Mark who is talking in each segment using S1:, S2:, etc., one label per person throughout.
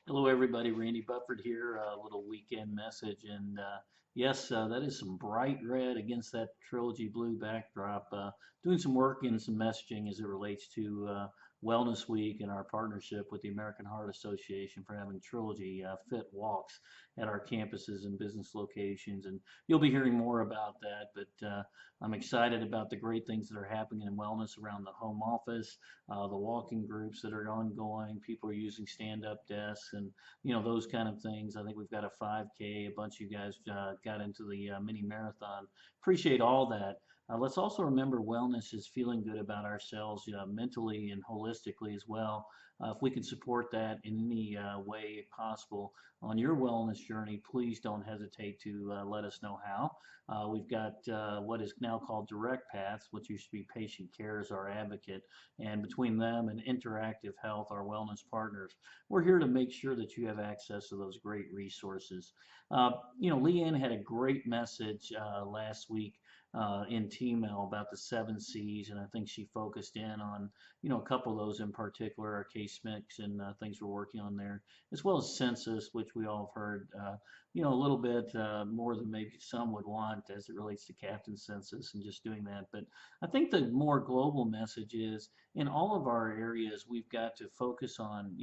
S1: Hello, everybody. Randy Bufford here. A little weekend message, and yes, that is some bright red against that trilogy blue backdrop. Doing some work and some messaging as it relates to Wellness Week and our partnership with the American Heart Association for having trilogy fit walks at our campuses and business locations. And you'll be hearing more about that. But I'm excited about the great things that are happening in wellness around the home office, the walking groups that are ongoing. People are using stand-up desks and those kind of things. I think we've got a 5K. A bunch of you guys got into the mini marathon. Appreciate all that. Let's also remember wellness is feeling good about ourselves mentally and holistically as well. If we can support that in any way possible on your wellness journey, please don't hesitate to let us know how. We've got what is now called Direct Paths, which used to be Patient Care as our advocate, and between them and Interactive Health, our wellness partners, we're here to make sure that you have access to those great resources. Leanne had a great message last week in T-mail about the 7 C's, and I think she focused in on, a couple of those in particular, our case mix and things we're working on there, as well as census, which we all have heard, a little bit more than maybe some would want as it relates to captain census and just doing that. But I think the more global message is in all of our areas, we've got to focus on,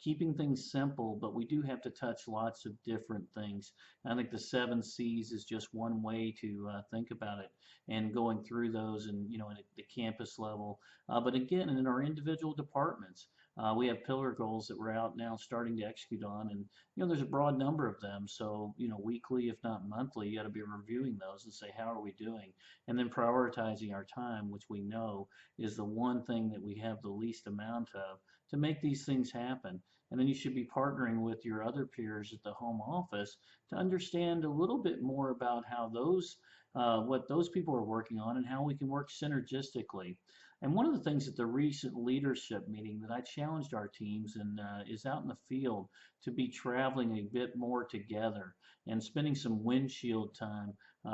S1: keeping things simple, but we do have to touch lots of different things. And I think the 7 C's is just one way to think about it and going through those and, at the campus level. But again, in our individual departments, we have pillar goals that we're out now starting to execute on, and there's a broad number of them. So weekly, if not monthly, you got to be reviewing those and say how are we doing, and then prioritizing our time, which we know is the one thing that we have the least amount of to make these things happen. And then you should be partnering with your other peers at the home office to understand a little bit more about how those what those people are working on and how we can work synergistically. And one of the things at the recent leadership meeting that I challenged our teams and is out in the field to be traveling a bit more together and spending some windshield time.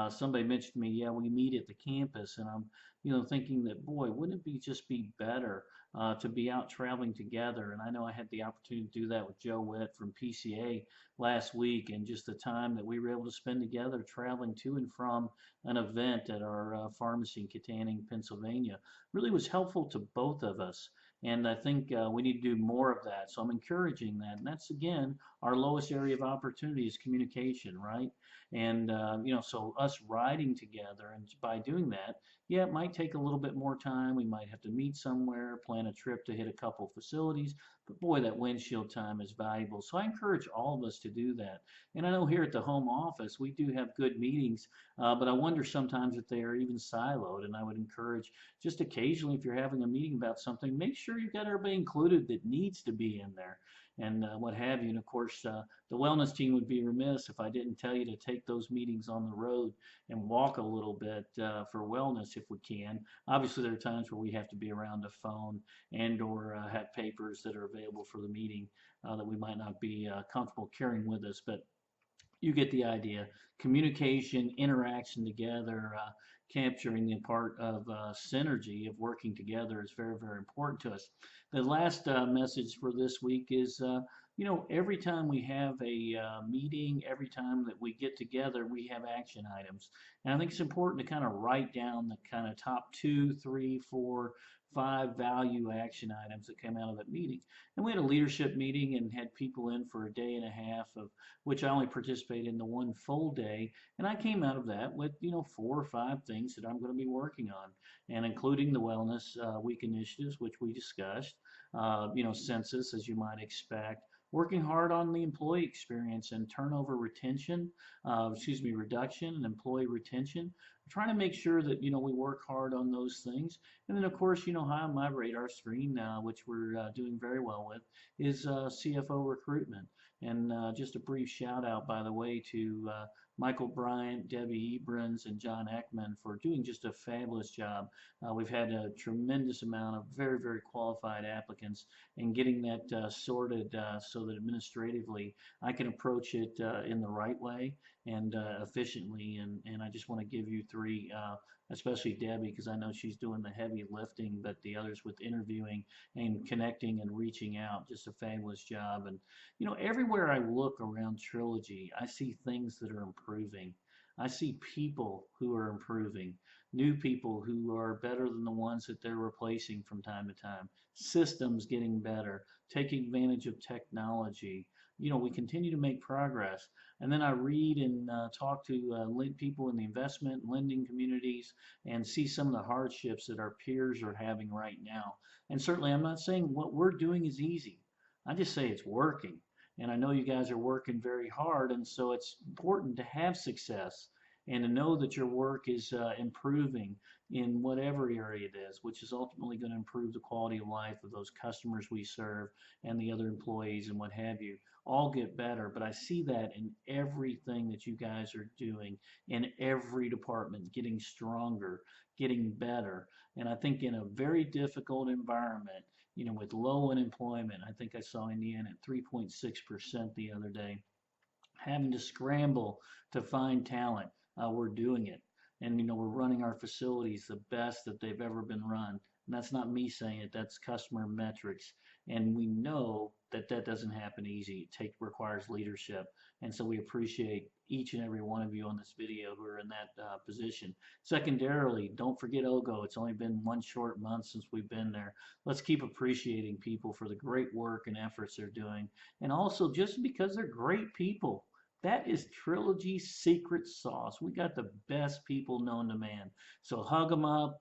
S1: Somebody mentioned to me, yeah, we meet at the campus, and I'm, thinking that, boy, wouldn't it be just be better to be out traveling together? And I know I had the opportunity to do that with Joe Witt from PCA last week, and just the time that we were able to spend together traveling to and from an event at our pharmacy in Katanning, Pennsylvania, really was helpful to both of us. And I think we need to do more of that. So I'm encouraging that. And that's, again, our lowest area of opportunity is communication, right? And, so us riding together, and by doing that, yeah, it might take a little bit more time. We might have to meet somewhere, plan a trip to hit a couple facilities. But boy, that windshield time is valuable. So I encourage all of us to do that. And I know here at the home office, we do have good meetings, but I wonder sometimes if they are even siloed. And I would encourage just occasionally, if you're having a meeting about something, make sure you've got everybody included that needs to be in there and what have you. And of course, the wellness team would be remiss if I didn't tell you to take those meetings on the road and walk a little bit for wellness if we can. Obviously, there are times where we have to be around a phone and or have papers that are available for the meeting that we might not be comfortable carrying with us. But you get the idea. Communication, interaction together, capturing the part of synergy of working together is very, very important to us. The last message for this week is, every time we have a meeting, every time that we get together, we have action items. And I think it's important to kind of write down the kind of top 2, 3, 4, 5 value action items that came out of that meeting. And we had a leadership meeting and had people in for a day and a half, of which I only participated in the one full day. And I came out of that with, 4 or 5 things that I'm going to be working on, and including the Wellness Week initiatives, which we discussed, census, as you might expect, working hard on the employee experience and turnover reduction and employee retention. Trying to make sure that, we work hard on those things. And then, of course, high on my radar screen, which we're doing very well with, is CFO recruitment. And just a brief shout out, by the way, to Michael Bryant, Debbie Ebrans, and John Ekman for doing just a fabulous job. We've had a tremendous amount of very, very qualified applicants, and getting that sorted so that administratively I can approach it in the right way and efficiently. And I just want to give you three, especially Debbie, because I know she's doing the heavy lifting, but the others with interviewing and connecting and reaching out, just a fabulous job. And everywhere I look around Trilogy, I see things that are improving. I see people who are improving, new people who are better than the ones that they're replacing from time to time, systems getting better, taking advantage of technology. We continue to make progress. And then I read and talk to people in the investment and lending communities and see some of the hardships that our peers are having right now. And certainly, I'm not saying what we're doing is easy. I just say it's working. And I know you guys are working very hard, and so it's important to have success and to know that your work is improving in whatever area it is, which is ultimately going to improve the quality of life of those customers we serve and the other employees and what have you. All get better, but I see that in everything that you guys are doing in every department, getting stronger, getting better. And I think in a very difficult environment, with low unemployment, I think I saw Indiana at 3.6% the other day, having to scramble to find talent. We're doing it. And, we're running our facilities the best that they've ever been run. And that's not me saying it, that's customer metrics. And we know that that doesn't happen easy. It requires leadership. And so we appreciate each and every one of you on this video who are in that position. Secondarily, don't forget OGO. It's only been one short month since we've been there. Let's keep appreciating people for the great work and efforts they're doing. And also, just because they're great people, that is Trilogy's secret sauce. We got the best people known to man. So hug them up,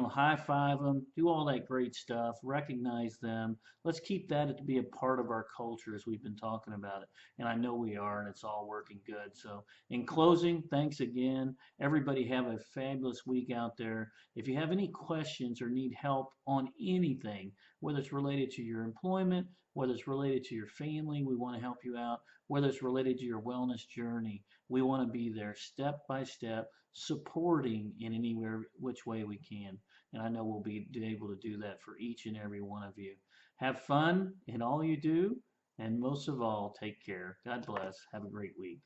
S1: high five them, do all that great stuff, recognize them. Let's keep that to be a part of our culture as we've been talking about it. And I know we are, and it's all working good. So in closing, thanks again. Everybody have a fabulous week out there. If you have any questions or need help on anything, whether it's related to your employment, whether it's related to your family, we want to help you out. Whether it's related to your wellness journey, we want to be there step by step, supporting in any which way we can. And I know we'll be able to do that for each and every one of you. Have fun in all you do, and most of all, take care. God bless. Have a great week.